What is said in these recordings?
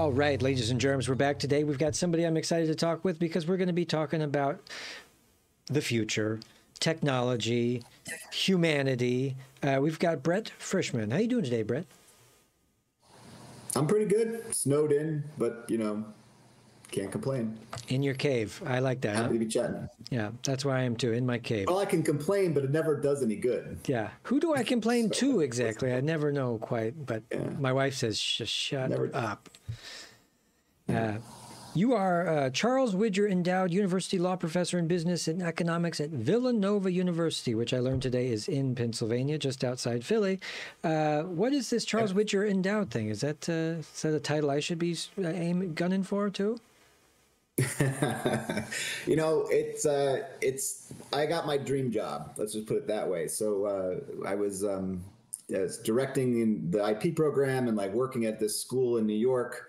All right, ladies and germs, we're back today. We've got somebody I'm excited to talk with because we're going to be talking about the future, technology, humanity. We've got Brett Frischmann. How you doing today, Brett? I'm pretty good. Snowed in, but, you know, can't complain. In your cave. I like that. Happy to be chatting. Yeah, that's where I am too, in my cave. Well, I can complain, but it never does any good. Yeah. Who do I complain to exactly? I never know quite, but my wife says, shut up. You are Charles Widger Endowed University Law Professor in Business and Economics at Villanova University, which I learned today is in Pennsylvania, just outside Philly. What is this Charles Widger Endowed thing? Is that a title I should be gunning for too? You know, I got my dream job. Let's just put it that way. So I was directing in the IP program and like working at this school in New York,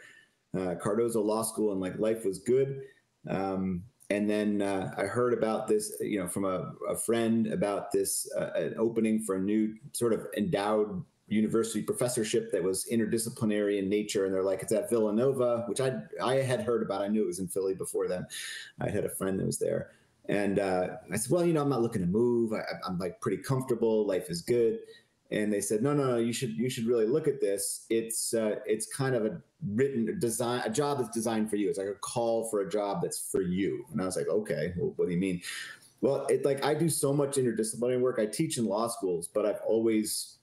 Cardozo Law School, and like life was good. And then I heard about this, you know, from a friend about this an opening for a new sort of endowed university professorship that was interdisciplinary in nature. And they're like, it's at Villanova, which I had heard about. I knew it was in Philly before then. I had a friend that was there. And I said, well, you know, I'm not looking to move. I'm like pretty comfortable. Life is good. And they said, no, you should really look at this. It's kind of a job that's designed for you. It's like a call for a job that's for you. And I was like, okay, well, what do you mean? Well, I do so much interdisciplinary work. I teach in law schools, but I've always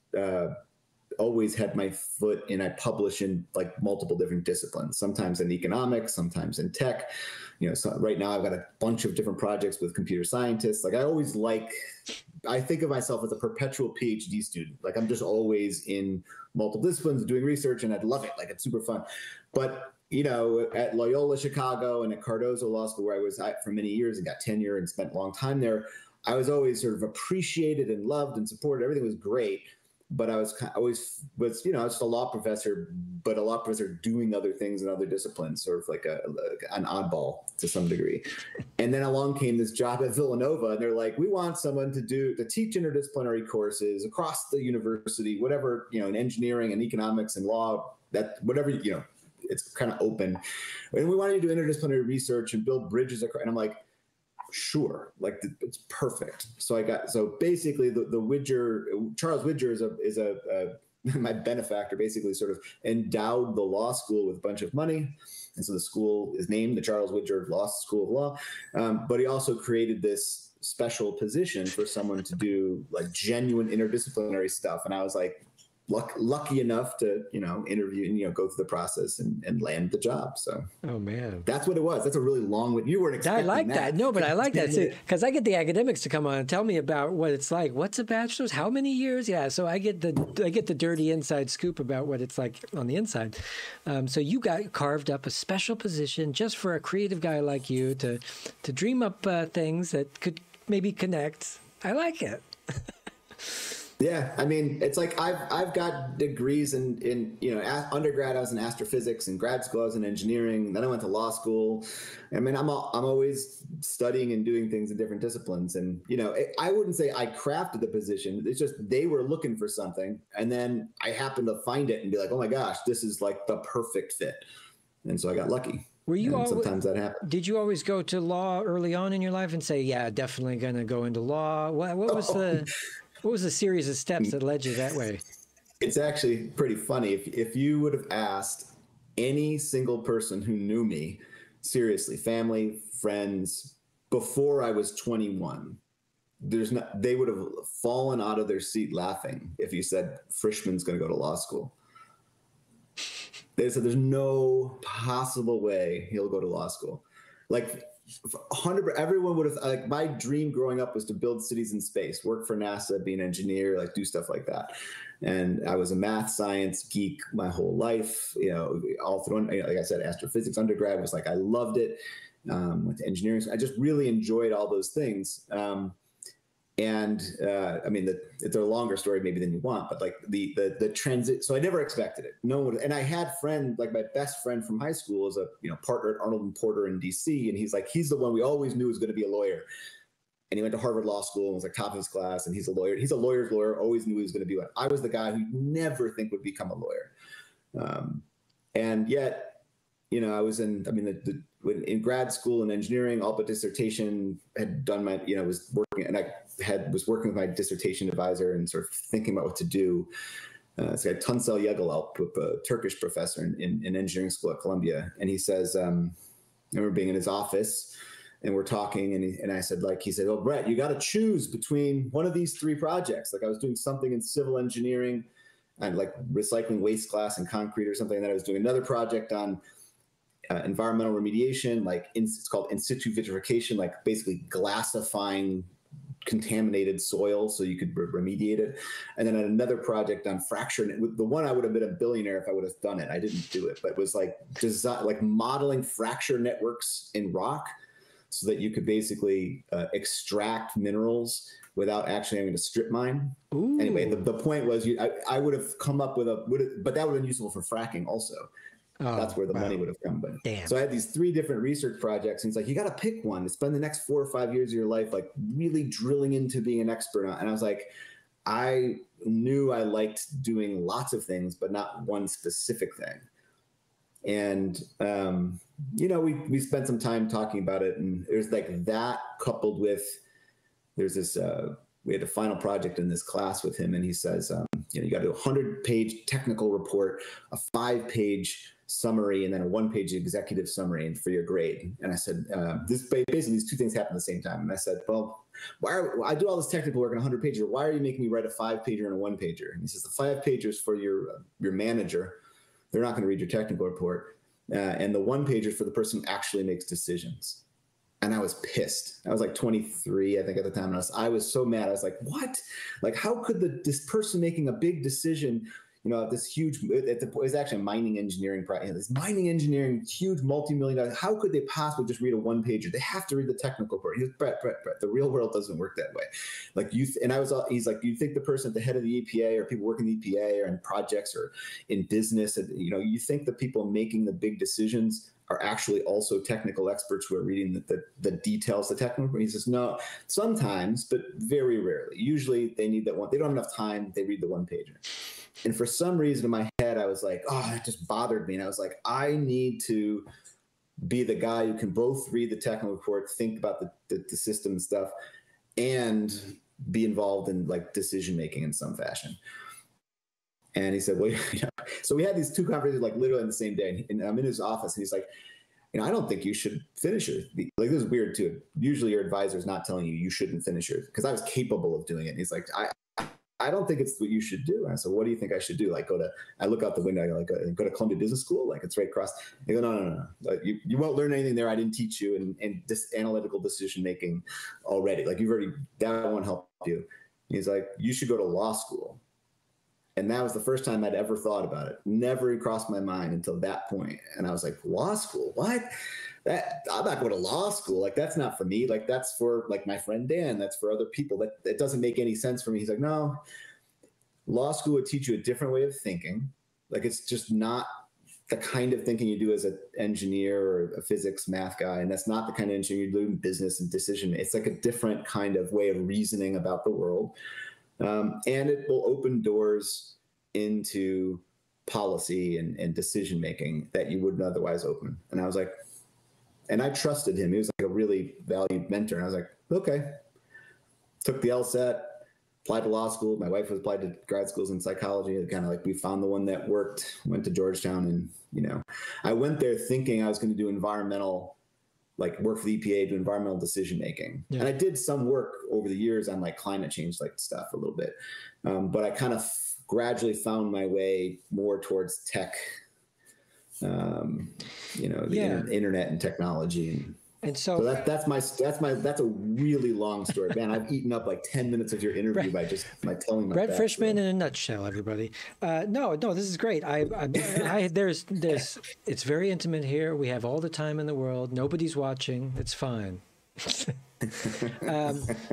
had my foot in, I publish in like multiple different disciplines, sometimes in economics, sometimes in tech. You know, so right now I've got a bunch of different projects with computer scientists. Like I think of myself as a perpetual PhD student. Like I'm just always in multiple disciplines doing research, and I'd love it. Like it's super fun. But, you know, at Loyola Chicago and at Cardozo Law School, where I was at for many years and got tenure and spent a long time there, I was always sort of appreciated and loved and supported. Everything was great. But I was you know, I was just a law professor, but a law professor doing other things in other disciplines, sort of like an oddball to some degree. And then along came this job at Villanova, and they're like, we want someone to teach interdisciplinary courses across the university, whatever, you know, in engineering and economics and law, that whatever, you know, it's kind of open. And we want you to do interdisciplinary research and build bridges across. And I'm like, sure, like it's perfect. So basically the Widger, Charles Widger is my benefactor, basically sort of endowed the law school with a bunch of money. And so the school is named the Charles Widger Law School of Law. But he also created this special position for someone to do like genuine interdisciplinary stuff. And I was like, lucky enough to, you know, interview and, you know, go through the process and land the job. So, oh man, that's what it was. That's a really long one. You weren't expecting that. I like that. No, but I like that too, because I get the academics to come on and tell me about what it's like. What's a bachelor's? How many years? Yeah. So I get the dirty inside scoop about what it's like on the inside. So you got carved up a special position just for a creative guy like you to dream up things that could maybe connect. I like it. Yeah, I mean, it's like I've got degrees in you know, undergrad I was in astrophysics, and grad school I was in engineering. Then I went to law school. I mean, I'm always studying and doing things in different disciplines. And you know, I wouldn't say I crafted the position. It's just they were looking for something, and then I happened to find it and be like, oh my gosh, this is like the perfect fit. And so I got lucky. Were you always, sometimes that happens. Did you always go to law early on in your life and say, yeah, definitely going to go into law? What was the series of steps that led you that way? It's actually pretty funny. If you would have asked any single person who knew me, seriously, family, friends, before I was 21, they would have fallen out of their seat laughing if you said Frischmann's going to go to law school. They said there's no possible way he'll go to law school. Like 100, everyone would have, like, my dream growing up was to build cities in space, work for NASA, be an engineer, like do stuff like that. And I was a math science geek my whole life, you know, all through, like I said, astrophysics undergrad was like, I loved it. Went to engineering. I just really enjoyed all those things. I mean, it's a longer story maybe than you want, but like the transit. So I never expected it. No one. And I had like my best friend from high school is a, you know, partner at Arnold and Porter in DC. And he's the one we always knew was going to be a lawyer. And he went to Harvard Law School and was like top of his class. And he's a lawyer. He's a lawyer's lawyer. Always knew he was going to be one. I was the guy who never think would become a lawyer. And yet you know, I was in, I mean, in grad school in engineering, all but dissertation, had done my, you know, was working, and was working with my dissertation advisor and sort of thinking about what to do. This guy, Tunsel Yegelalp, a Turkish professor in engineering school at Columbia. And he says, I remember being in his office and we're talking, and I said, like, he said, "Oh, Brett, you got to choose between one of these three projects." Like, I was doing something in civil engineering and like recycling waste glass and concrete or something. And then I was doing another project on environmental remediation, like it's called in situ vitrification, like basically glassifying contaminated soil so you could remediate it. And then another project on fracture. The one I would have been a billionaire if I would have done it. I didn't do it, but it was like design, like modeling fracture networks in rock so that you could basically extract minerals without actually having to strip mine. Ooh. Anyway, the point was I would have come up with but that would have been useful for fracking also. Oh, that's where the money would have come. But damn. So I had these three different research projects, and it's like, you got to pick one to spend the next 4 or 5 years of your life, like really drilling into being an expert on. And I was like, I knew I liked doing lots of things, but not one specific thing. And, you know, we spent some time talking about it, and there's like that coupled with, there's this, we had a final project in this class with him, and he says, you know, you got to do a 100-page technical report, a 5-page summary, and then a 1-page executive summary for your grade. And I said, basically these two things happen at the same time. And I said, well, I do all this technical work in 100 pages. Why are you making me write a 5-pager and a 1-pager? And he says, the 5-pagers for your manager. They're not going to read your technical report. And the 1-pager for the person who actually makes decisions. And I was pissed. I was like 23, I think, at the time. And I was so mad. I was like, what? Like, how could this person making a big decision, you know, this huge, it was actually a mining engineering project, this mining engineering, huge multi-million-dollar, how could they possibly just read a 1-pager? They have to read the technical part. He goes, Brett, the real world doesn't work that way. Like he's like, you think the person at the head of the EPA or people working in the EPA or in projects or in business, and, you know, you think the people making the big decisions are actually also technical experts who are reading the details, the technical. He says, no, sometimes, but very rarely. Usually they need that one. They don't have enough time. They read the 1-pager. And for some reason in my head, I was like, oh, it just bothered me. And I was like, I need to be the guy who can both read the technical report, think about the system stuff, and be involved in like decision-making in some fashion. And he said, well, you know, so we had these two conferences like literally on the same day. And I'm in his office, and he's like, you know, I don't think you should finish it. Like, this is weird too. Usually your advisor is not telling you shouldn't finish it, because I was capable of doing it. And he's like, I don't think it's what you should do. And I said, what do you think I should do? Like, I look out the window, I go, like, go to Columbia Business School? Like, it's right across. They go, no. Like, you won't learn anything there I didn't teach you, and this analytical decision-making already. Like, that won't help you. He's like, you should go to law school. And that was the first time I'd ever thought about it. Never crossed my mind until that point. And I was like, law school? What? I'm not going to law school. Like, that's not for me. Like, that's for like my friend Dan. That's for other people. That doesn't make any sense for me. He's like, no, law school would teach you a different way of thinking. Like, it's just not the kind of thinking you do as an engineer or a physics math guy. And that's not the kind of engineering you do in business and decision. It's like a different kind of way of reasoning about the world. And it will open doors into policy and decision-making that you wouldn't otherwise open. And I was like, and I trusted him. He was like a really valued mentor. And I was like, okay. Took the LSAT, applied to law school. My wife was applied to grad schools in psychology. Kind of like, we found the one that worked, went to Georgetown. And, you know, I went there thinking I was going to do environmental, like work for the EPA, do environmental decision-making. Yeah. And I did some work over the years on like climate change, like stuff a little bit. But I kind of gradually found my way more towards tech, you know, the internet and technology. And so that's a really long story, man. I've eaten up like 10 minutes of your interview by telling my Brett Frischmann in a nutshell, everybody. No, this is great. It's very intimate here. We have all the time in the world. Nobody's watching. It's fine.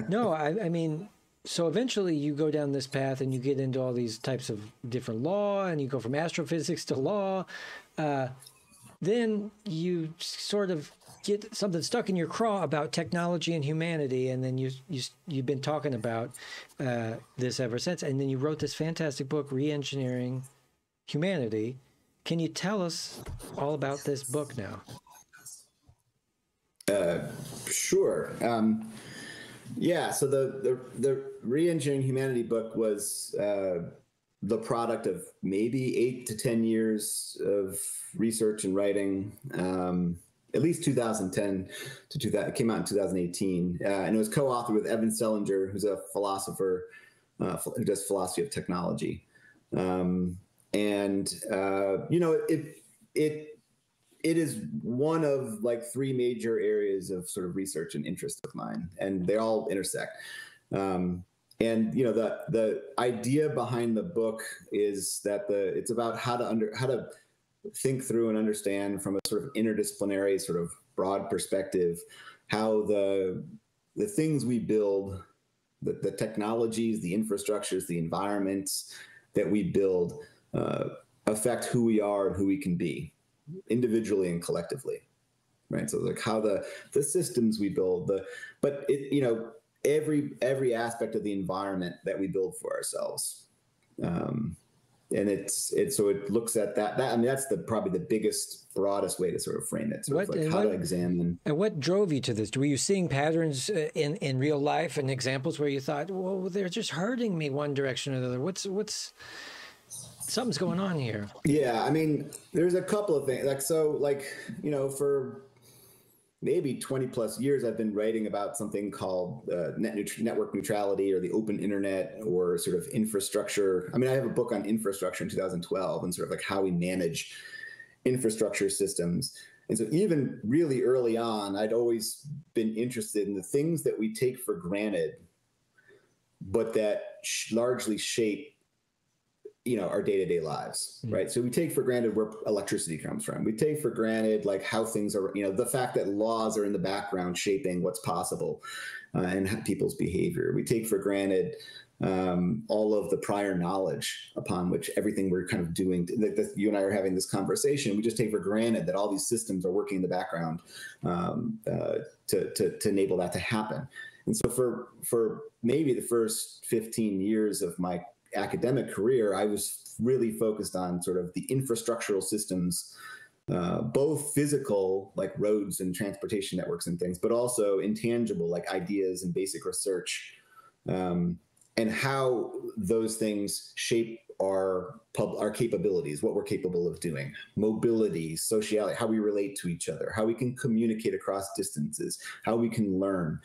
No, I mean, so eventually you go down this path and you get into all these types of different law, and you go from astrophysics to law. Then you sort of get something stuck in your craw about technology and humanity, and then you've been talking about this ever since. And then you wrote this fantastic book, Re-Engineering Humanity, can you tell us all about this book now? Sure. Yeah. So the Re-Engineering Humanity book was the product of maybe 8 to 10 years of research and writing. At least 2010 to 2000. It came out in 2018, and it was co-authored with Evan Selinger, who's a philosopher who does philosophy of technology. It is one of like 3 major areas of sort of research and interest of mine, and they all intersect. The idea behind the book is that it's about how to think through and understand from a sort of interdisciplinary, sort of broad perspective, how the things we build, the technologies, the infrastructures, the environments that we build affect who we are and who we can be, individually and collectively, right? So like how the systems we build, every aspect of the environment that we build for ourselves. And so it looks at that. I mean, that's probably the biggest, broadest way to sort of frame it. To examine. And what drove you to this? Were you seeing patterns in real life and examples where you thought, well, they're just hurting me one direction or the other? What's something's going on here? Yeah, I mean, there's a couple of things. For maybe 20 plus years, I've been writing about something called network neutrality, or the open internet, or sort of infrastructure. I mean, I have a book on infrastructure in 2012 and sort of like how we manage infrastructure systems. And so even really early on, I'd always been interested in the things that we take for granted, but that largely shape our day-to-day lives, right? So we take for granted where electricity comes from. We take for granted like how things are, the fact that laws are in the background shaping what's possible and people's behavior. We take for granted all of the prior knowledge upon which everything we're kind of doing. You and I are having this conversation. We just take for granted that all these systems are working in the background to enable that to happen. And so for maybe the first 15 years of my academic career, I was really focused on sort of the infrastructural systems, both physical, like roads and transportation networks and things, but also intangible, like ideas and basic research, and how those things shape our capabilities, what we're capable of doing, mobility, sociality, how we relate to each other, how we can communicate across distances, how we can learn,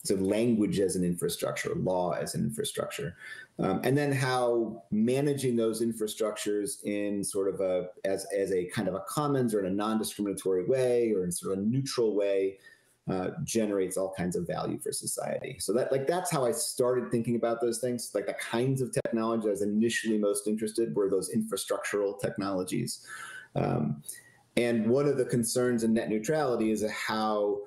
so language as an infrastructure, law as an infrastructure, and then how managing those infrastructures in sort of as a kind of a commons or in a non-discriminatory way or in sort of a neutral way generates all kinds of value for society. So that's how I started thinking about those things. Like the kinds of technology I was initially most interested were those infrastructural technologies. And one of the concerns in net neutrality is how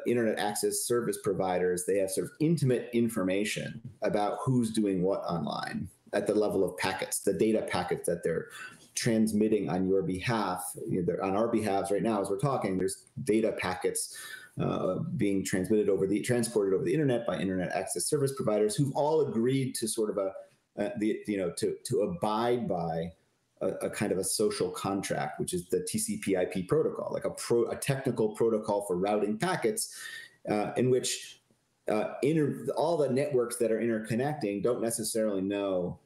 internet access service providers, they have sort of intimate information about who's doing what online at the level of packets, the data packets that they're transmitting on your behalf. On our behalves right now, as we're talking, there's data packets being transported over the internet by internet access service providers who've all agreed to sort of to abide by a kind of a social contract, which is the TCP/IP protocol, like a technical protocol for routing packets, in which all the networks that are interconnecting don't necessarily know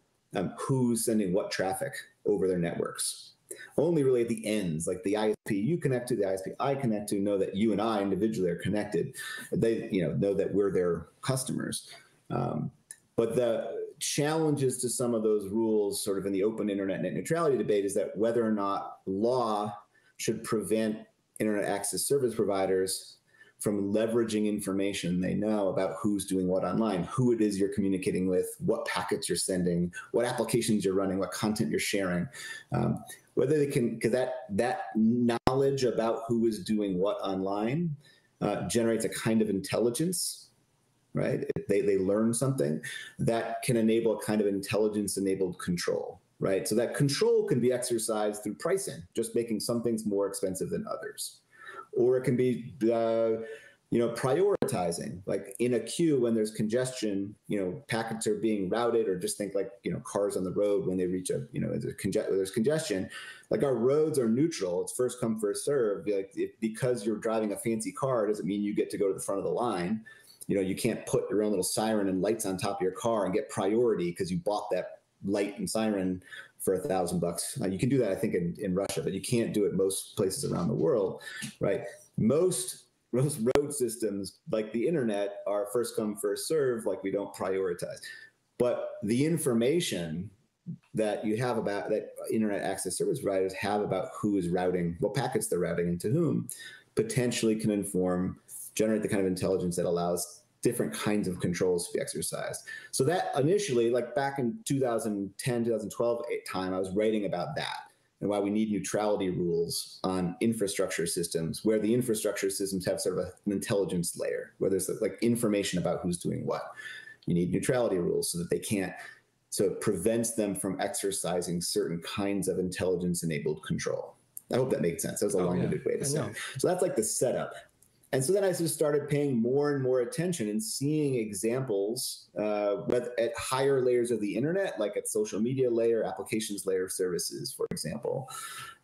who's sending what traffic over their networks. Only really at the ends, like the ISP you connect to, the ISP I connect to, know that you and I individually are connected. They know that we're their customers. But the challenges to some of those rules sort of in the open internet net neutrality debate is that whether or not law should prevent internet access service providers from leveraging information they know about who's doing what online, who it is you're communicating with, what packets you're sending, what applications you're running, what content you're sharing. Whether they can, because that knowledge about who is doing what online generates a kind of intelligence, right? They learn something that can enable a kind of intelligence-enabled control, right? So that control can be exercised through pricing, just making some things more expensive than others. Or it can be, prioritizing, like in a queue when there's congestion, packets are being routed, or just think like, cars on the road when they reach there's congestion, like our roads are neutral. It's first come, first serve. Like because you're driving a fancy car doesn't mean you get to go to the front of the line. You can't put your own little siren and lights on top of your car and get priority because you bought that light and siren for $1,000. You can do that, I think, in Russia, but you can't do it most places around the world, right? Most road systems, like the internet, are first come, first serve. Like we don't prioritize. But the information that you have about that internet access service providers have about who is routing, what packets they're routing, and to whom, potentially can generate the kind of intelligence that allows different kinds of controls to be exercised. So that initially, like back in 2010, 2012 time, I was writing about that and why we need neutrality rules on infrastructure systems, where the infrastructure systems have sort of an intelligence layer, where there's like information about who's doing what. You need neutrality rules so that so it prevents them from exercising certain kinds of intelligence-enabled control. I hope that makes sense. That was a long-winded way to say it. So that's like the setup. And so then I just started paying more and more attention and seeing examples at higher layers of the internet, like at social media layer, applications layer services, for example,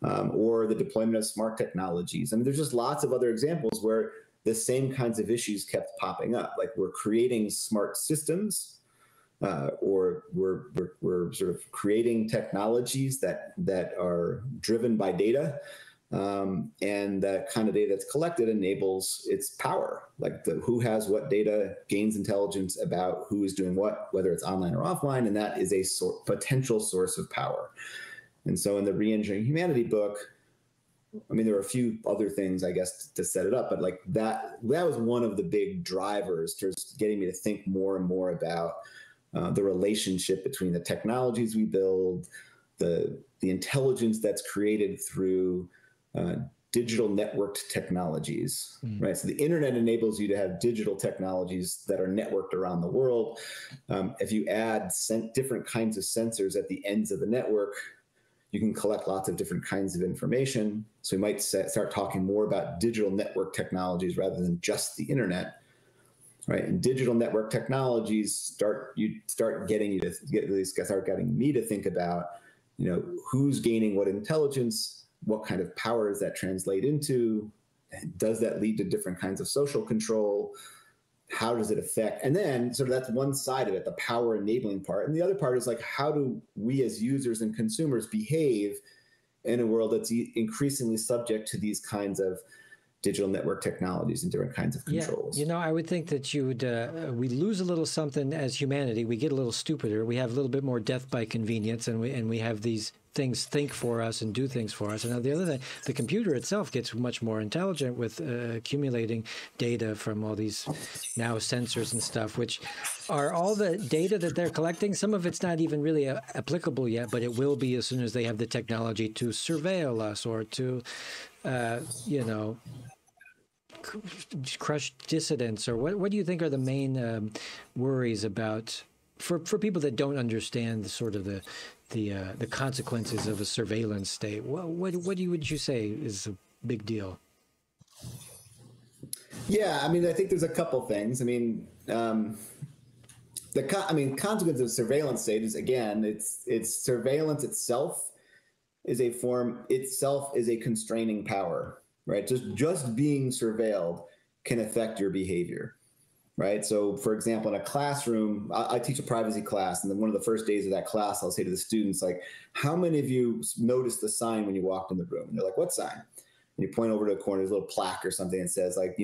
or the deployment of smart technologies. I mean, there's just lots of other examples where the same kinds of issues kept popping up. Like we're creating smart systems, or we're sort of creating technologies that are driven by data. And the kind of data that's collected enables its power, like who has what data gains intelligence about who is doing what, whether it's online or offline, and that is a potential source of power. And so in the Re-engineering Humanity book, I mean, there were a few other things, I guess, to set it up, but like that was one of the big drivers towards getting me to think more and more about the relationship between the technologies we build, the intelligence that's created through digital networked technologies, right? So the internet enables you to have digital technologies that are networked around the world. If you add different kinds of sensors at the ends of the network, you can collect lots of different kinds of information. So we might start talking more about digital network technologies rather than just the internet, right? And digital network technologies start getting me to think about, who's gaining what intelligence. What kind of power does that translate into? Does that lead to different kinds of social control? How does it affect? And then sort of that's one side of it, the power enabling part. And the other part is like, how do we as users and consumers behave in a world that's increasingly subject to these kinds of digital network technologies and different kinds of controls? Yeah. I would think that we lose a little something as humanity. We get a little stupider. We have a little bit more death by convenience, and we have these things think for us and do things for us. And on the other thing, the computer itself gets much more intelligent with accumulating data from all these now sensors and stuff, which are all the data that they're collecting. Some of it's not even really applicable yet, but it will be as soon as they have the technology to surveil us or to, crush dissidents. Or what do you think are the main worries about for people that don't understand the consequences of a surveillance state? What would you say is a big deal? Yeah, I mean, I think there's a couple things. I mean, consequence of surveillance state is, again, it's surveillance itself is a constraining power, right? Just being surveilled can affect your behavior. Right. So, for example, in a classroom, I teach a privacy class. And then one of the first days of that class, I'll say to the students, like, how many of you noticed the sign when you walked in the room? And they're like, what sign? And you point over to a corner, there's a little plaque or something that says, like,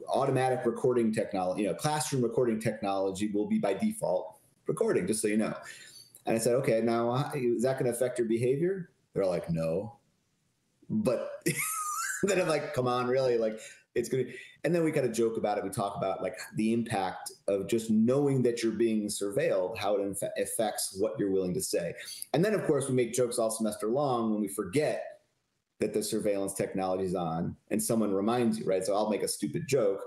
automatic recording technology, classroom recording technology will be by default recording, just so you know. And I said, okay, now is that going to affect your behavior? They're like, no. But then I'm like, come on, really? Like, it's going to, and then we kind of joke about it. We talk about like the impact of just knowing that you're being surveilled, how it affects what you're willing to say. And then, of course, we make jokes all semester long when we forget that the surveillance technology is on and someone reminds you, right? So I'll make a stupid joke.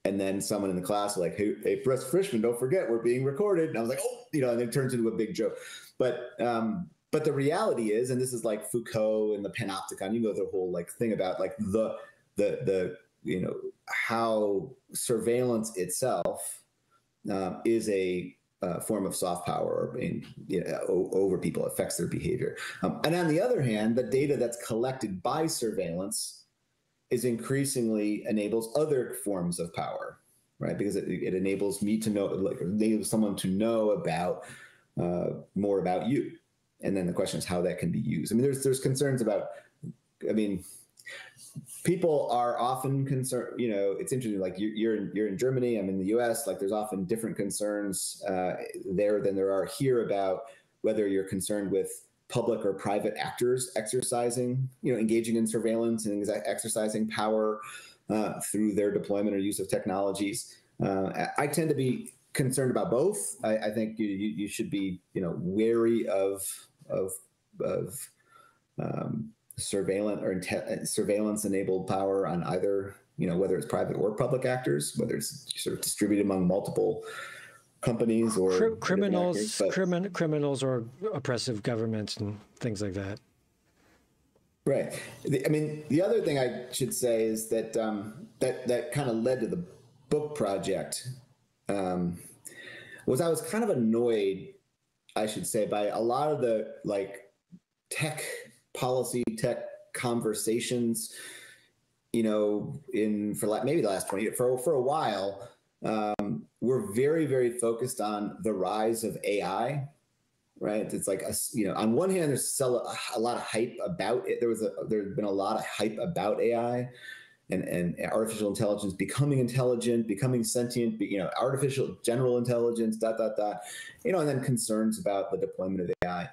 And then someone in the class will like, hey, Brett Frischmann, don't forget, we're being recorded. And I was like, oh, and it turns into a big joke. But the reality is, and this is like Foucault and the panopticon, you know, the whole like thing about like the how surveillance itself is a form of soft power over people, affects their behavior. And on the other hand, the data that's collected by surveillance is increasingly enables other forms of power, right? Because it enables me to know, like, enables someone to know about more about you. And then the question is how that can be used. I mean, there's concerns about, people are often concerned, it's interesting, like you're in Germany, I'm in the US, like there's often different concerns there than there are here about whether you're concerned with public or private actors exercising, engaging in surveillance and exercising power through their deployment or use of technologies. I tend to be concerned about both. I think you should be, wary of surveillance enabled power on either, whether it's private or public actors, whether it's sort of distributed among multiple companies or criminals, criminals or oppressive governments and things like that. Right. The other thing I should say is that that kind of led to the book project was I was kind of annoyed, I should say, by a lot of the tech conversations, maybe the last 20 years, for a while, we're very, very focused on the rise of AI, right? It's like, on one hand, there's still a lot of hype about it. There's been a lot of hype about AI and artificial intelligence becoming intelligent, becoming sentient, artificial general intelligence, ... and then concerns about the deployment of AI.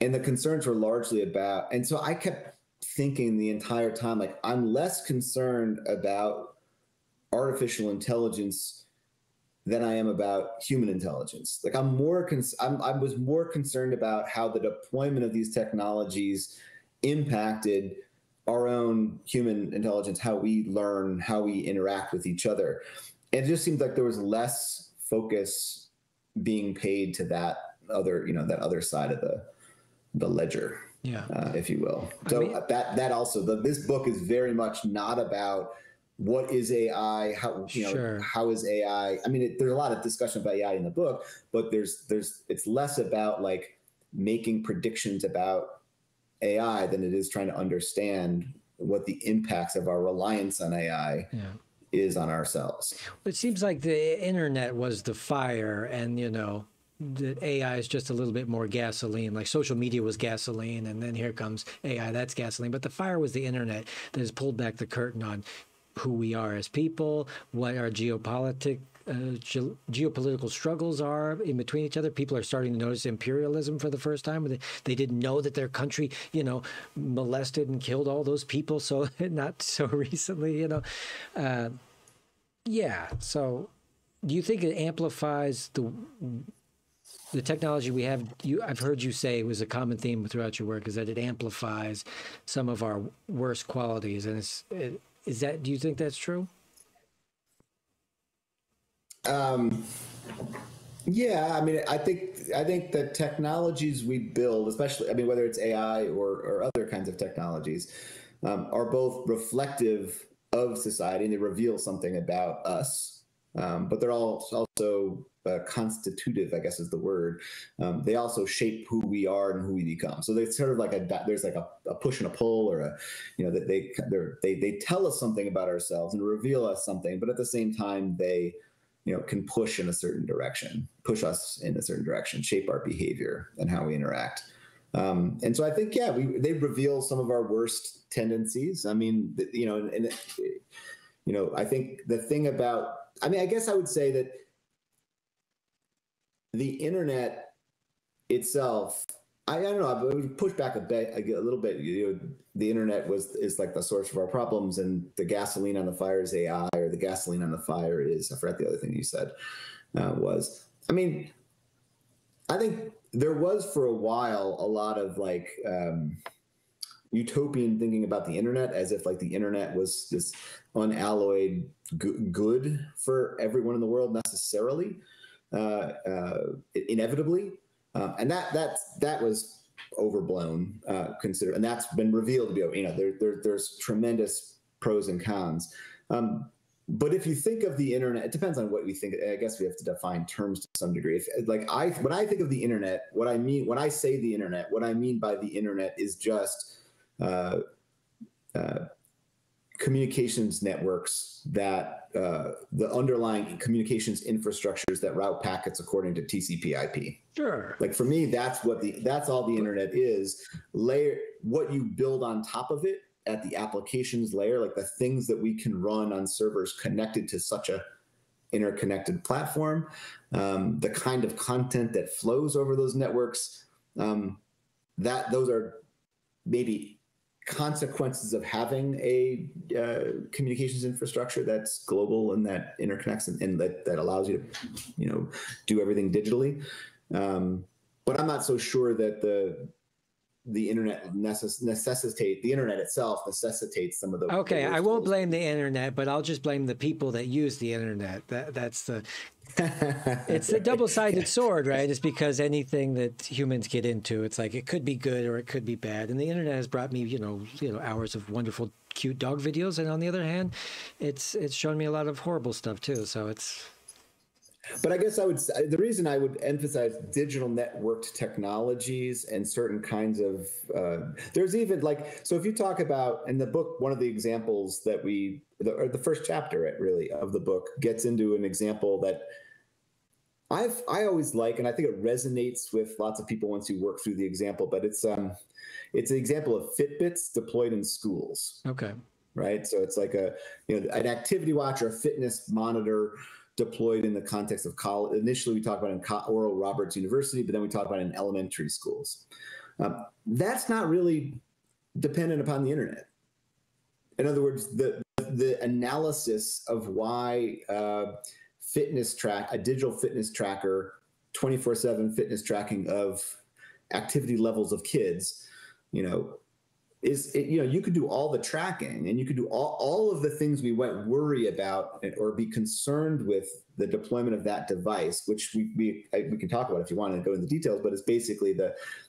And the concerns were largely about, and so I kept thinking the entire time, like, I'm less concerned about artificial intelligence than I am about human intelligence. Like, I was more concerned about how the deployment of these technologies impacted our own human intelligence, how we learn, how we interact with each other. And it just seemed like there was less focus being paid to that other side of the ledger, if you will. So that also, this book is very much not about what is AI, how is AI. There's a lot of discussion about AI in the book, but it's less about like making predictions about AI than it is trying to understand what the impacts of our reliance on AI is on ourselves. It seems like the internet was the fire, and the AI is just a little bit more gasoline. Like social media was gasoline, and then here comes AI, that's gasoline. But the fire was the internet that has pulled back the curtain on who we are as people, what our geopolitical struggles are in between each other. People are starting to notice imperialism for the first time. They didn't know that their country, molested and killed all those people. So not so recently, So do you think it amplifies the technology we have? I've heard you say it was a common theme throughout your work, is that it amplifies some of our worst qualities. And do you think that's true? I think the technologies we build, especially, whether it's AI or other kinds of technologies, are both reflective of society, and they reveal something about us. But they're also constitutive, I guess is the word. They also shape who we are and who we become. So they sort of there's like a push and a pull, or they tell us something about ourselves and reveal us something, but at the same time they can push us in a certain direction, shape our behavior and how we interact. And so I think, they reveal some of our worst tendencies. I think the thing about, I guess I would say that the internet itself, I don't know, I would push back a little bit. The internet is like the source of our problems, and the gasoline on the fire is AI, or the gasoline on the fire is, I forgot the other thing you said was. I think there was for a while a lot of utopian thinking about the internet, as if the internet was this unalloyed good for everyone in the world necessarily, inevitably. And that was overblown, and that's been revealed to be, there's tremendous pros and cons. But if you think of the internet, it depends on what we think. I guess we have to define terms to some degree. When I think of the internet, what I mean when I say the internet, what I mean by the internet is just communications networks that the underlying communications infrastructures that route packets according to TCP/IP. Sure. Like for me, that's all the internet is. What you build on top of it at the applications layer, like the things that we can run on servers connected to such a interconnected platform, the kind of content that flows over those networks, those are maybe consequences of having a communications infrastructure that's global and that interconnects and that allows you to, do everything digitally. But I'm not so sure that the internet the internet itself necessitates some of the. Okay, I won't blame the internet, but I'll just blame the people that use the internet. That's it's a double-sided sword, right? It's because anything that humans get into, it's like it could be good or it could be bad. And the internet has brought me, hours of wonderful, cute dog videos, and on the other hand, it's shown me a lot of horrible stuff too. So it's. But I guess the reason I would emphasize digital networked technologies and certain kinds of, there's even so if you talk about, in the book, one of the examples that the first chapter really of the book gets into an example that I always like, and I think it resonates with lots of people once you work through the example, but it's an example of Fitbits deployed in schools. Okay. Right. So it's like an activity watch or a fitness monitor deployed in the context of college. Initially, we talked about in Oral Roberts University, but then we talked about in elementary schools. That's not really dependent upon the internet. In other words, the analysis of why a digital fitness tracker, 24/7 fitness tracking of activity levels of kids, you could do all the tracking and you could do all of the things we might worry about or be concerned with the deployment of that device, which we can talk about if you want to go into the details, but it's basically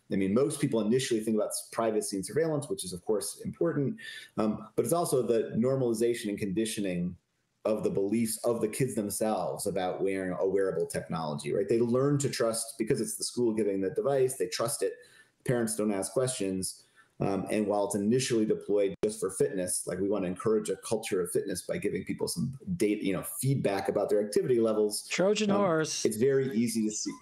most people initially think about privacy and surveillance, which is of course important, but it's also the normalization and conditioning of the beliefs of the kids themselves about wearing a wearable technology, right? They learn to trust because it's the school giving the device, they trust it. Parents don't ask questions. And while it's initially deployed just for fitness, we want to encourage a culture of fitness by giving people some data, feedback about their activity levels. Trojan horse. It's very easy to see.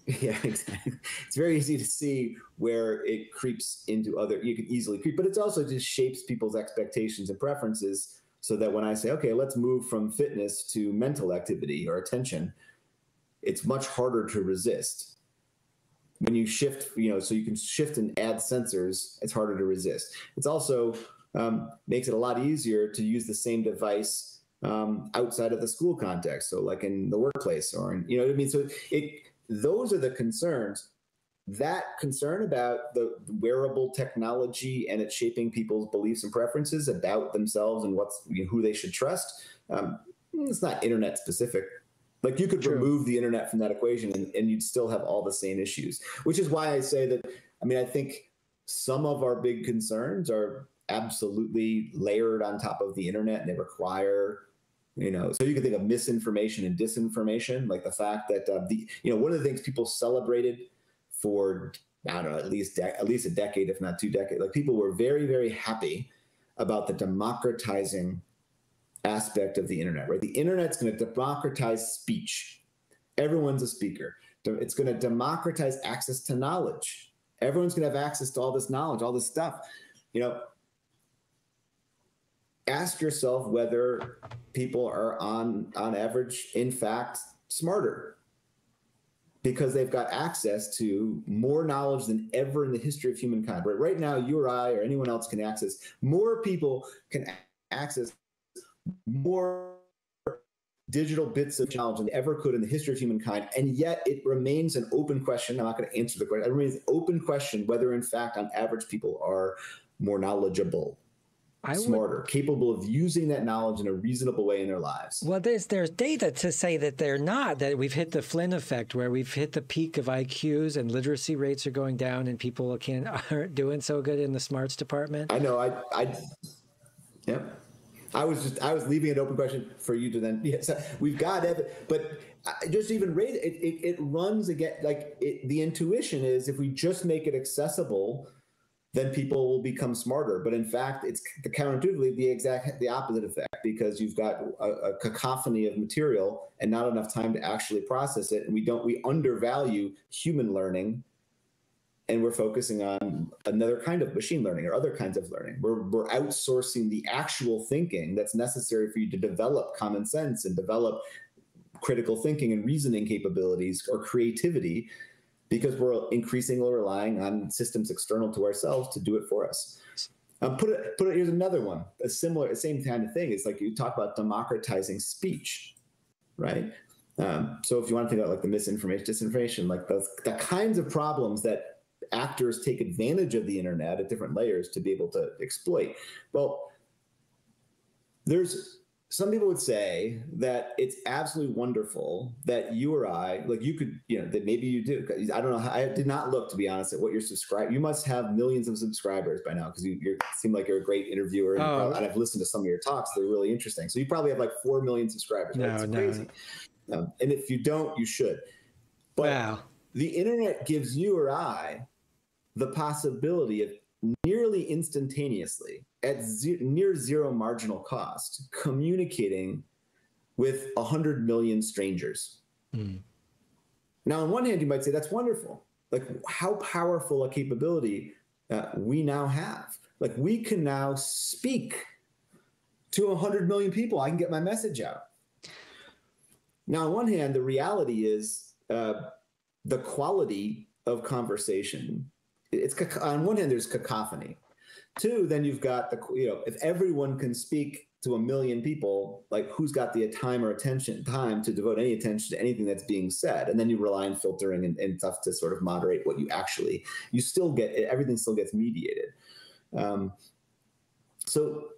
Yeah, exactly. It's very easy to see where it creeps into you can easily creep, but it's also just shapes people's expectations and preferences so that when I say, okay, let's move from fitness to mental activity or attention, it's much harder to resist. When you shift, so you can shift and add sensors, it's harder to resist. It's also makes it a lot easier to use the same device outside of the school context. So like in the workplace or what I mean? So those are the concerns. That concern about the wearable technology and it shaping people's beliefs and preferences about themselves and who they should trust, it's not internet specific. You could remove the internet from that equation and you'd still have all the same issues, which is why I say that, I think some of our big concerns are absolutely layered on top of the internet and they require, so you can think of misinformation and disinformation, like the fact that, one of the things people celebrated for, I don't know, at least a decade, if not 2 decades, people were very, very happy about the democratizing aspect of the internet, right? The internet's going to democratize speech. Everyone's a speaker. It's going to democratize access to knowledge. Everyone's going to have access to all this knowledge, all this stuff. Ask yourself whether people are on average, in fact, smarter because they've got access to more knowledge than ever in the history of humankind. Right now, you or I or anyone else can access, more people can access more digital bits of knowledge than ever could in the history of humankind, and yet it remains an open question. I'm not going to answer the question. It remains an open question whether, in fact, on average, people are more knowledgeable, smarter, capable of using that knowledge in a reasonable way in their lives. Well, there's data to say that they're not, that we've hit the Flynn effect where we've hit the peak of IQs and literacy rates are going down and people aren't doing so good in the smarts department. I know. Yep. I was leaving an open question for you to then. Yes, we've got it, but just even raise it. It runs again. Like the intuition is, if we just make it accessible, then people will become smarter. But in fact, it's counterintuitively the opposite effect, because you've got a cacophony of material and not enough time to actually process it, and we undervalue human learning. And we're focusing on another kind of machine learning or other kinds of learning. We're outsourcing the actual thinking that's necessary for you to develop common sense and develop critical thinking and reasoning capabilities or creativity, because we're increasingly relying on systems external to ourselves to do it for us. Here's another one, same kind of thing. It's like you talk about democratizing speech, right? So if you want to think about like the misinformation, disinformation, like the kinds of problems that actors take advantage of the internet at different layers to be able to exploit. Well, some people would say that it's absolutely wonderful that you or I, like you could, that maybe you do. I don't know. I did not look, to be honest, at what you're subscribed. You must have millions of subscribers by now, because you seem like you're a great interviewer. And I've listened to some of your talks. They're really interesting. So you probably have like 4 million subscribers. Right? It's crazy. And if you don't, you should. But the internet gives you or I the possibility of nearly instantaneously, at near zero marginal cost, communicating with 100 million strangers. Now, on one hand, you might say that's wonderful. Like, how powerful a capability we now have. Like, we can now speak to 100 million people. I can get my message out. Now, on one hand, the reality is the quality of conversation. It's on one hand, there's cacophony. Two, then you've got if everyone can speak to 1 million people, like who's got the time to devote any attention to anything that's being said? And then you rely on filtering and stuff to sort of moderate what you still get, everything still gets mediated. So,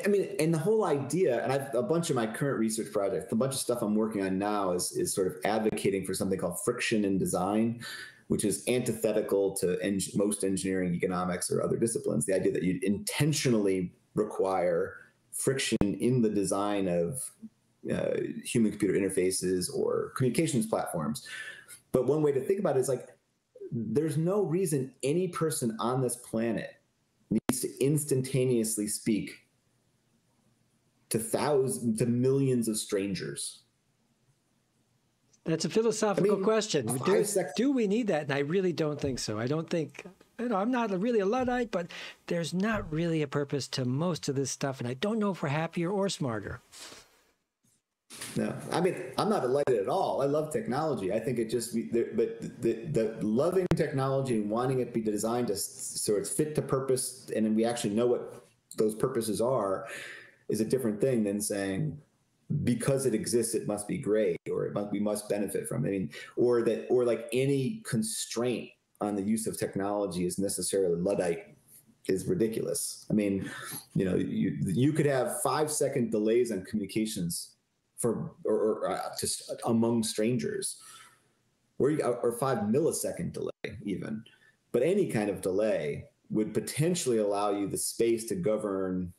I mean, and the whole idea, and a bunch of my current research projects, a bunch of stuff I'm working on now is sort of advocating for something called friction in design, which is antithetical to most engineering, economics, or other disciplines. The idea that you'd intentionally require friction in the design of human-computer interfaces or communications platforms. But one way to think about it is like, there's no reason any person on this planet needs to instantaneously speak to millions of strangers. That's a philosophical question. Do we need that? And I really don't think so. I don't think, I'm not really a Luddite, but there's not really a purpose to most of this stuff. And I don't know if we're happier or smarter. No, I mean, I'm not delighted at all. I love technology. I think but the loving technology and wanting it to be designed to so it's fit to purpose, and then we actually know what those purposes are, is a different thing than saying, because it exists, it must be great, or we must benefit from it. I mean, or like any constraint on the use of technology is necessarily Luddite is ridiculous. I mean, you could have 5-second delays on communications or just among strangers, or 5 millisecond delay even. But any kind of delay would potentially allow you the space to govern,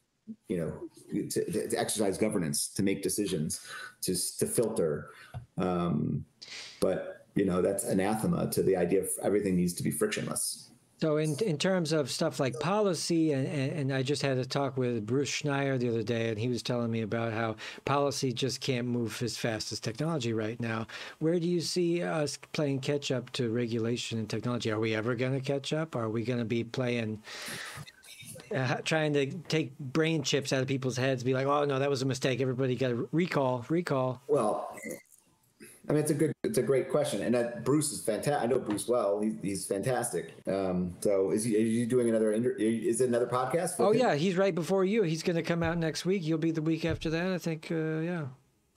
to exercise governance, to make decisions, to filter. But that's anathema to the idea of everything needs to be frictionless. So in terms of stuff like policy, and I just had a talk with Bruce Schneier the other day, and he was telling me about how policy just can't move as fast as technology right now. Where do you see us playing catch up to regulation and technology? Are we ever going to catch up? Are we going to be playing, trying to take brain chips out of people's heads, be like, oh no, that was a mistake, everybody got to recall? Well, I mean, it's a great question, and Bruce is fantastic. I know Bruce well; he's fantastic. So, is he doing another? Is it another podcast? Oh yeah, he's right before you. He's going to come out next week. You'll be the week after that, I think. Yeah.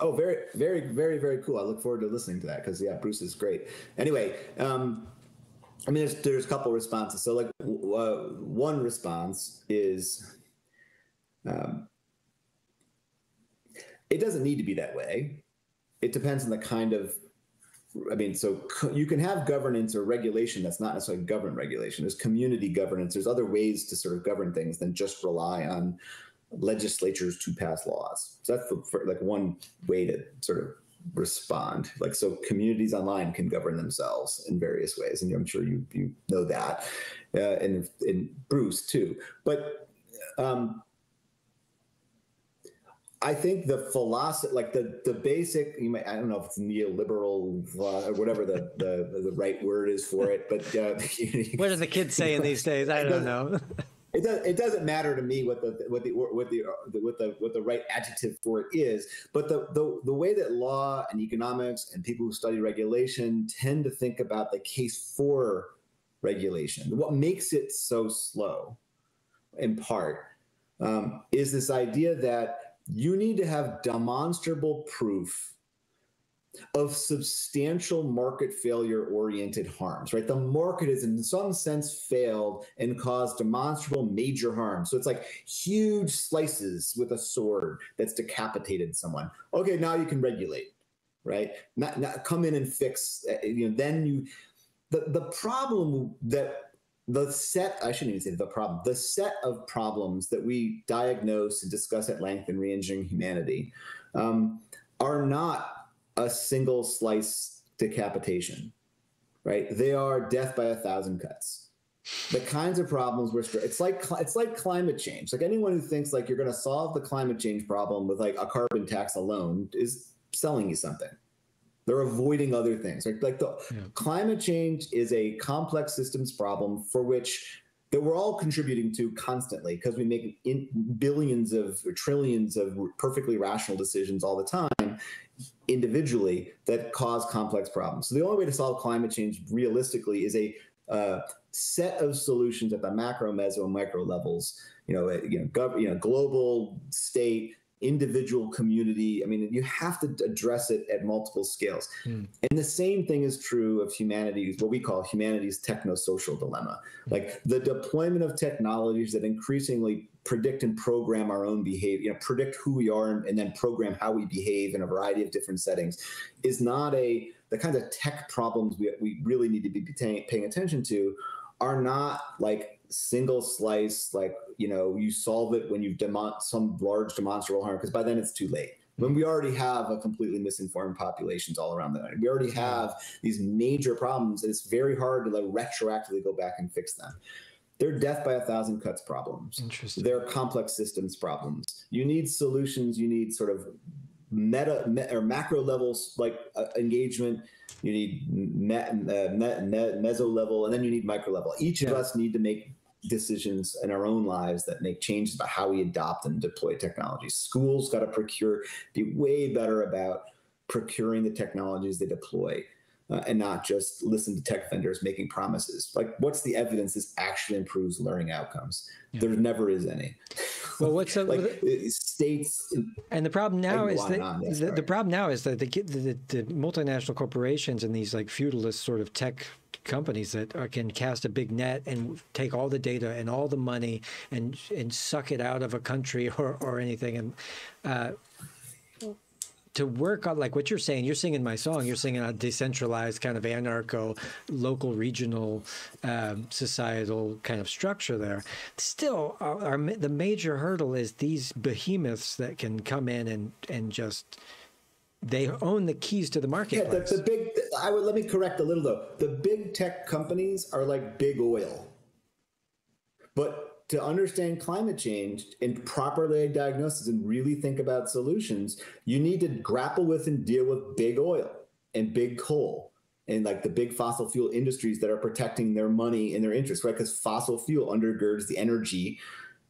Oh, very, very, very, very cool. I look forward to listening to that because Bruce is great. Anyway, I mean, there's a couple responses. So, like, one response is, it doesn't need to be that way. It depends on the kind of, so you can have governance or regulation that's not necessarily government regulation. There's community governance. There's other ways to sort of govern things than just rely on legislatures to pass laws. So that's like one way to sort of respond. Like, so communities online can govern themselves in various ways, and I'm sure you know that, and Bruce too. But I think the philosophy, like the basic, I don't know if it's neoliberal or whatever the right word is for it, but what are the kids saying these days? I don't know. It doesn't matter to me what the right adjective for it is, but the way that law and economics and people who study regulation tend to think about the case for regulation, what makes it so slow, in part, is this idea that you need to have demonstrable proof of substantial market failure-oriented harms, right? The market has in some sense failed and caused demonstrable major harm. So it's like huge slices with a sword that's decapitated someone. Okay, now you can regulate, right? Not come in and fix, then you, the problem that the set of problems that we diagnose and discuss at length in Re-Engineering Humanity are not a single slice decapitation, right? They are death by 1,000 cuts. The kinds of problems it's like climate change. Like, anyone who thinks like you're going to solve the climate change problem with like a carbon tax alone is selling you something. They're avoiding other things. Climate change is a complex systems problem for which that we're all contributing to constantly, because we make billions of or trillions of perfectly rational decisions all the time individually that cause complex problems. So the only way to solve climate change realistically is a set of solutions at the macro, meso, and micro levels. Global, state, individual, community. I mean, you have to address it at multiple scales. And the same thing is true of humanities, what we call humanities technosocial dilemma. Like, the deployment of technologies that increasingly predict and program our own behavior, predict who we are and then program how we behave in a variety of different settings, is not the kinds of tech problems we really need to be paying attention to are not like single slice, like, you solve it when you've some large demonstrable harm, because by then it's too late. When we already have a completely misinformed populations all around the country, we already have these major problems, and it's very hard to retroactively go back and fix them. They're death by 1,000 cuts problems. Interesting. They're complex systems problems. You need solutions. You need sort of or macro levels like engagement. You need meso level, and then you need micro level. Each of us need to make decisions in our own lives that make changes about how we adopt and deploy technology. Schools got to be way better about procuring the technologies they deploy, and not just listen to tech vendors making promises. Like, what's the evidence this actually improves learning outcomes? There never is any. Well, what's states? And the problem now is that the problem now is that the multinational corporations and these like feudalist sort of tech companies that can cast a big net and take all the data and all the money and suck it out of a country or anything, and to work on, like what you're saying in my song, you're singing a decentralized kind of anarcho, local, regional, societal kind of structure there. Still, the major hurdle is these behemoths that can come in and just, they own the keys to the marketplace. Yeah, let me correct a little though. The big tech companies are like big oil. But to understand climate change and properly diagnose and really think about solutions, you need to grapple with and deal with big oil and big coal and like the big fossil fuel industries that are protecting their money and their interests, right? Because fossil fuel undergirds the energy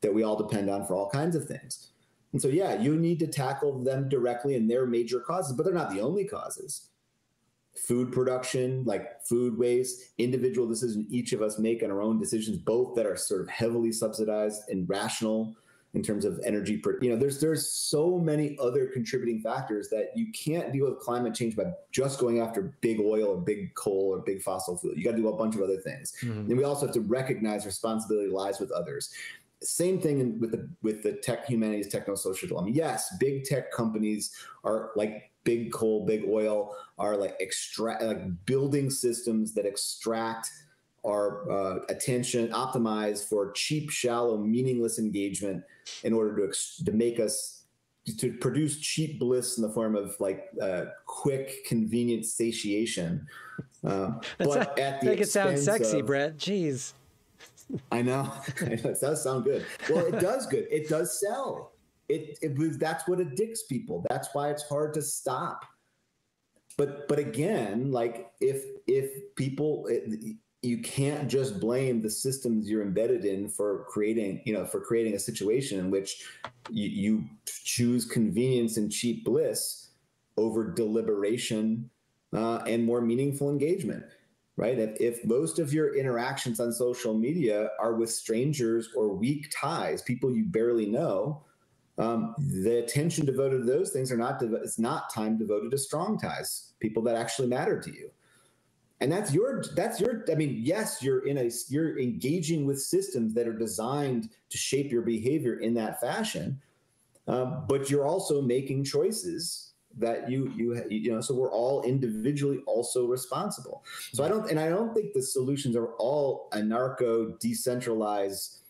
that we all depend on for all kinds of things. And so, yeah, you need to tackle them directly and their major causes, but they're not the only causes. Food production, like food waste, individual decisions each of us make on our own decisions, both that are sort of heavily subsidized and rational in terms of energy. There's so many other contributing factors that you can't deal with climate change by just going after big oil or big coal or big fossil fuel. You got to do a bunch of other things. And we also have to recognize responsibility lies with others. Same thing with the tech humanities technosocial dilemma. Yes, big tech companies are like big coal, big oil, are like building systems that extract attention, optimized for cheap, shallow, meaningless engagement in order to make us, to produce cheap bliss in the form of like quick, convenient satiation. But at the make it sound sexy, of, Brett. Jeez. I know. It does sound good. Well, it does good. It does sell. That's what addicts people. That's why it's hard to stop. But again, like if people, you can't just blame the systems you're embedded in for creating a situation in which you choose convenience and cheap bliss over deliberation and more meaningful engagement. Right? If most of your interactions on social media are with strangers or weak ties, people you barely know, the attention devoted to those things it's not time devoted to strong ties, people that actually matter to you. And that's your, I mean, yes, you're engaging with systems that are designed to shape your behavior in that fashion. But you're also making choices that so we're all individually also responsible. So I don't think the solutions are all anarcho decentralized,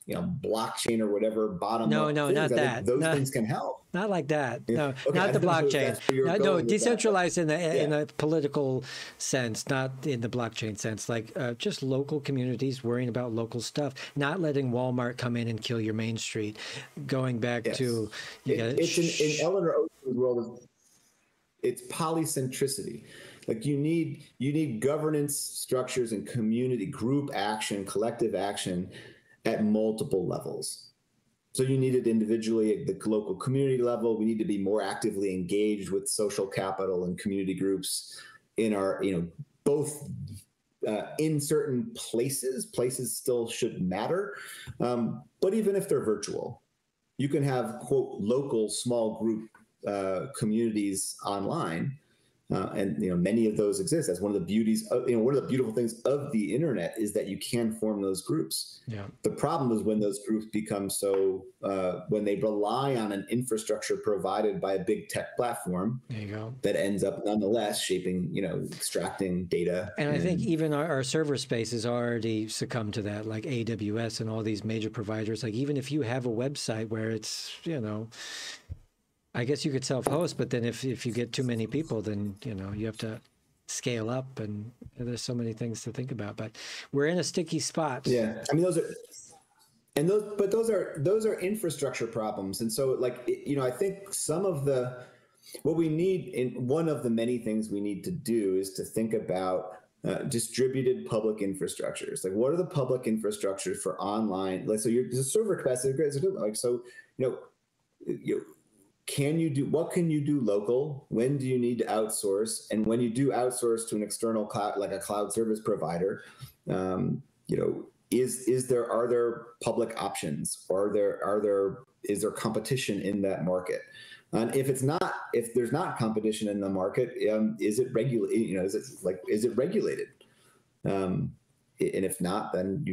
blockchain or whatever bottom up No, things. not that. Those things can help. Not like that. Yeah. No, Okay, not the blockchain. No, decentralized in a political sense, not in the blockchain sense. Like just local communities worrying about local stuff, not letting Walmart come in and kill your main street. Going back to it's in Eleanor Ocean's world. It's polycentricity. Like you need governance structures and community group action, collective action at multiple levels. So you need it individually at the local community level. We need to be more actively engaged with social capital and community groups in our, both in certain places. Places still should matter. But even if they're virtual, you can have, quote, local small group communities online. And many of those exist. That's one of the beauties of, one of the beautiful things of the internet is that you can form those groups. Yeah. The problem is when those groups become when they rely on an infrastructure provided by a big tech platform. There you go. That ends up nonetheless shaping, extracting data. And I think even our server space has already succumbed to that, like AWS and all these major providers. Like even if you have a website where it's, I guess you could self-host, but then if you get too many people, then you have to scale up, and there's so many things to think about. But we're in a sticky spot. Yeah, I mean those are infrastructure problems, and so I think some of what we need, in one of the many things we need to do is to think about distributed public infrastructures. Like, what are the public infrastructures for online? Like, so the server capacity, what can you do local? When do you need to outsource? And when you do outsource to an external cloud, like a cloud service provider, are there public options? Or is there competition in that market? And if there's not competition in the market, is it regulated? Is it regulated? And if not, then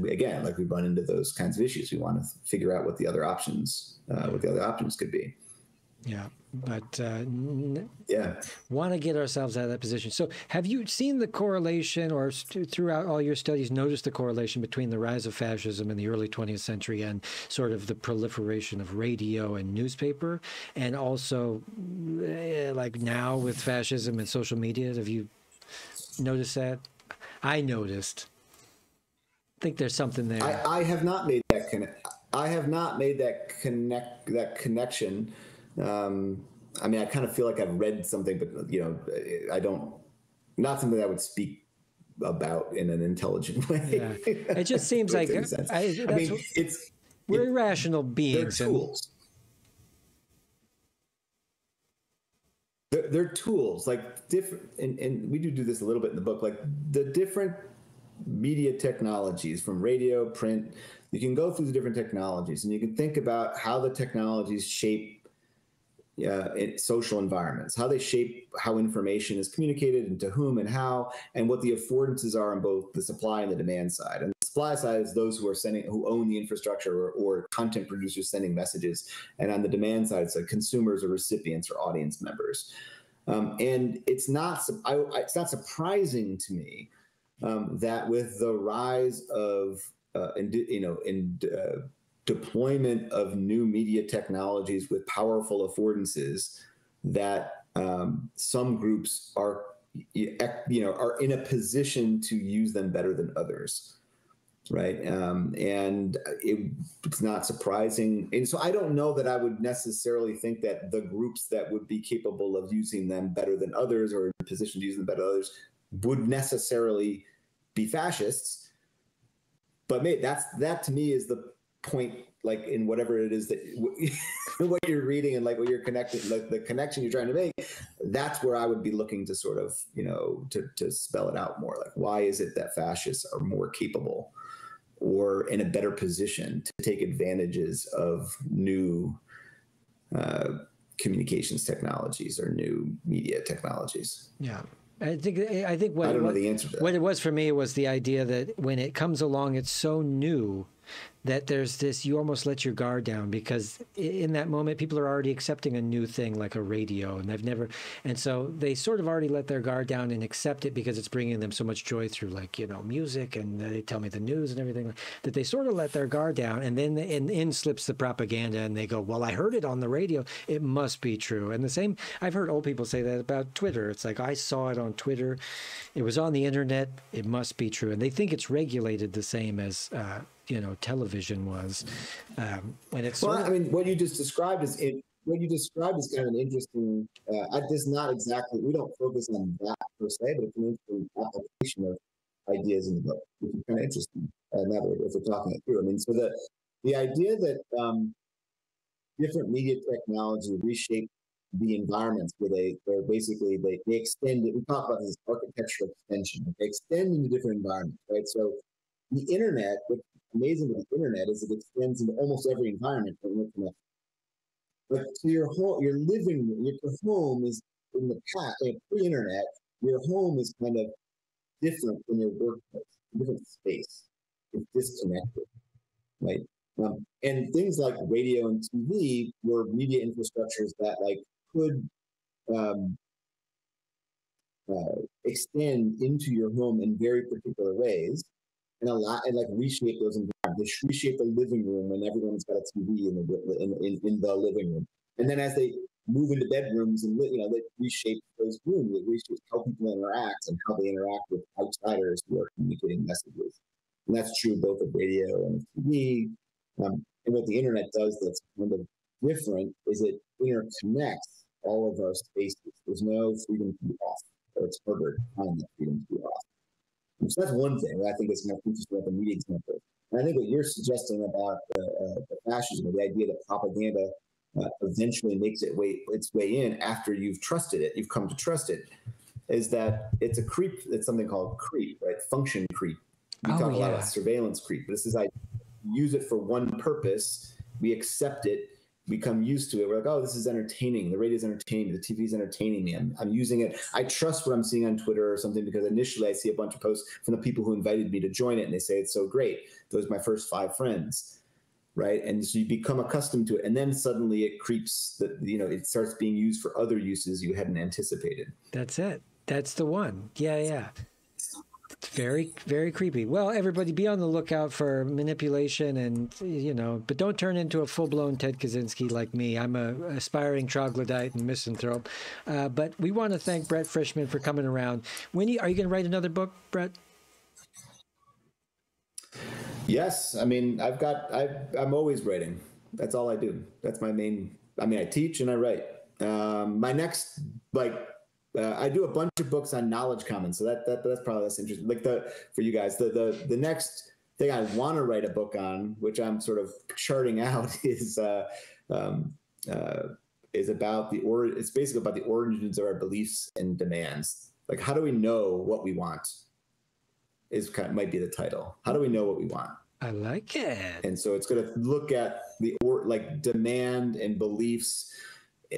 again, we run into those kinds of issues. We want to figure out what the other options could be. Yeah, but want to get ourselves out of that position. So have you seen the correlation, or throughout all your studies, noticed the correlation between the rise of fascism in the early 20th century and sort of the proliferation of radio and newspaper, and also like now with fascism and social media? Have you noticed that? I noticed. I think there's something there. I have not made that connection. I mean, I kind of feel like I've read something, but not something I would speak about in an intelligent way. Yeah. It just seems like we're irrational beings. They're tools. They're tools, like different, and we do this a little bit in the book, like the different media technologies from radio, print. You can go through the different technologies, and you can think about how the technologies shape social environments, how they shape how information is communicated and to whom and how, and what the affordances are on both the supply and the demand side. And the supply side is those who own the infrastructure or content producers sending messages. And on the demand side, it's like consumers or recipients or audience members. And it's not surprising to me that with the rise of deployment of new media technologies with powerful affordances, that some groups are in a position to use them better than others, right? And it's not surprising. And so I don't know that I would necessarily think that the groups that would be capable of using them better than others, or in a position to use them better than others, would necessarily be fascists. But that to me is the point, like in whatever it is that what you're reading and like what you're connecting, like the connection you're trying to make, that's where I would be looking to sort of, to spell it out more. Like, why is it that fascists are more capable or in a better position to take advantages of new communications technologies or new media technologies? Yeah. I think what I don't know the answer to that. What it was for me was the idea that when it comes along, it's so new that there's this, you almost let your guard down, because in that moment, people are already accepting a new thing like a radio, and and so they sort of already let their guard down and accept it because it's bringing them so much joy through, like, music, and they tell me the news and everything, that they sort of let their guard down, and then in slips the propaganda, and they go, well, I heard it on the radio, it must be true. And the same, I've heard old people say that about Twitter. It's like, I saw it on Twitter, it was on the internet, it must be true. And they think it's regulated the same as television was. When it's what you just described is kind of an interesting. It's not exactly. We don't focus on that per se, but it's an interesting application of ideas in the book, which is kind of interesting. Now if we're talking it through, so the idea that different media technology reshape the environments where they extend it. We talk about this architectural extension. They extend into different environments, right? So the internet, what's amazing with the internet is it extends into almost every environment that we're connected. But to your living room, your home is in the past, pre-internet, your home is kind of different from your workplace, a different space. It's disconnected, right? And things like radio and TV were media infrastructures that could extend into your home in very particular ways, and reshape those environments. They reshape the living room when everyone's got a TV in the living room, and then as they move into bedrooms and they reshape those rooms. They reshape how people interact and how they interact with outsiders who are communicating messages. And that's true both of radio and TV. And what the internet does that's kind of different is it interconnects all of our spaces. There's no freedom to be off, or it's harder to find that freedom to be off. So that's one thing that I think is kind of interesting about the media example. And I think what you're suggesting about the fascism, the idea that propaganda eventually makes its way in after you've trusted it, you've come to trust it, is that it's a creep. It's something called creep, right? Function creep. We talk a lot about surveillance creep, but this is like use it for one purpose. We accept it. We become used to it. We're like, oh, this is entertaining. The radio's entertaining me. The TV's entertaining me. I'm using it. I trust what I'm seeing on Twitter or something because initially I see a bunch of posts from the people who invited me to join it, and they say it's so great. Those are my first 5 friends, right? And so you become accustomed to it, and then suddenly it creeps. It starts being used for other uses you hadn't anticipated. That's it. That's the one. Yeah. It's very, very creepy. Well, everybody be on the lookout for manipulation and, but don't turn into a full-blown Ted Kaczynski like me. I'm a aspiring troglodyte and misanthrope. But we want to thank Brett Frischmann for coming around. Are you going to write another book, Brett? Yes. I'm always writing. That's all I do. That's my main, I teach and I write. My next, I do a bunch of books on knowledge commons, so that's probably less interesting. For you guys, the next thing I want to write a book on, which I'm sort of charting out, is about it's basically about the origins of our beliefs and demands. Like, how do we know what we want? Might be the title. How do we know what we want? I like it. And so it's going to look at demand and beliefs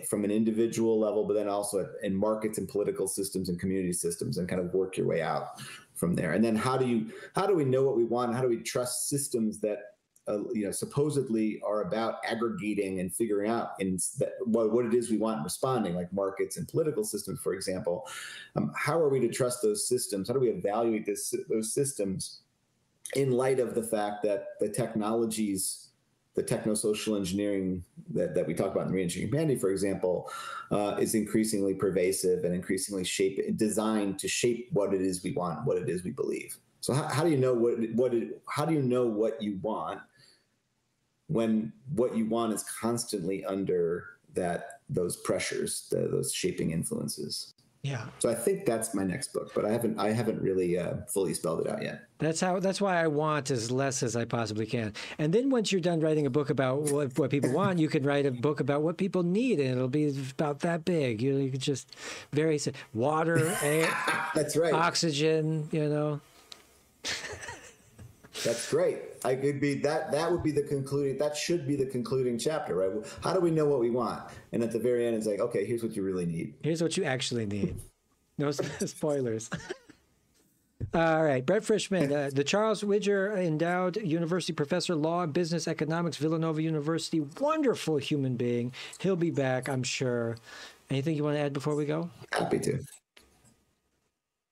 from an individual level, but then also in markets and political systems and community systems, and kind of work your way out from there. And then how do we know what we want? How do we trust systems that supposedly are about aggregating and figuring out what it is we want in responding, like markets and political systems, for example. How are we to trust those systems? How do we evaluate those systems in light of the fact that the technologies, the technosocial engineering that we talk about in Reengineering Humanity, for example, is increasingly pervasive and increasingly designed to shape what it is we want, what it is we believe. So how do you know how do you know what you want when what you want is constantly under those pressures, those shaping influences? Yeah. So I think that's my next book, but I haven't really fully spelled it out yet. That's why I want as less as I possibly can. And then once you're done writing a book about what people want, you can write a book about what people need, and it'll be about that big. You can just water, air, that's right, oxygen. That's great. I could be that would be the concluding. That should be the concluding chapter, right? How do we know what we want? And at the very end, it's like, okay, here's what you really need. Here's what you actually need. No spoilers. All right, Brett Frischmann, the Charles Widger Endowed University Professor, Law and Business Economics, Villanova University. Wonderful human being. He'll be back, I'm sure. Anything you want to add before we go? Happy to.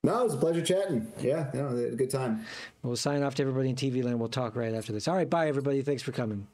No, it was a pleasure chatting. Yeah, had a good time. We'll sign off to everybody in TV land. We'll talk right after this. All right, bye, everybody. Thanks for coming.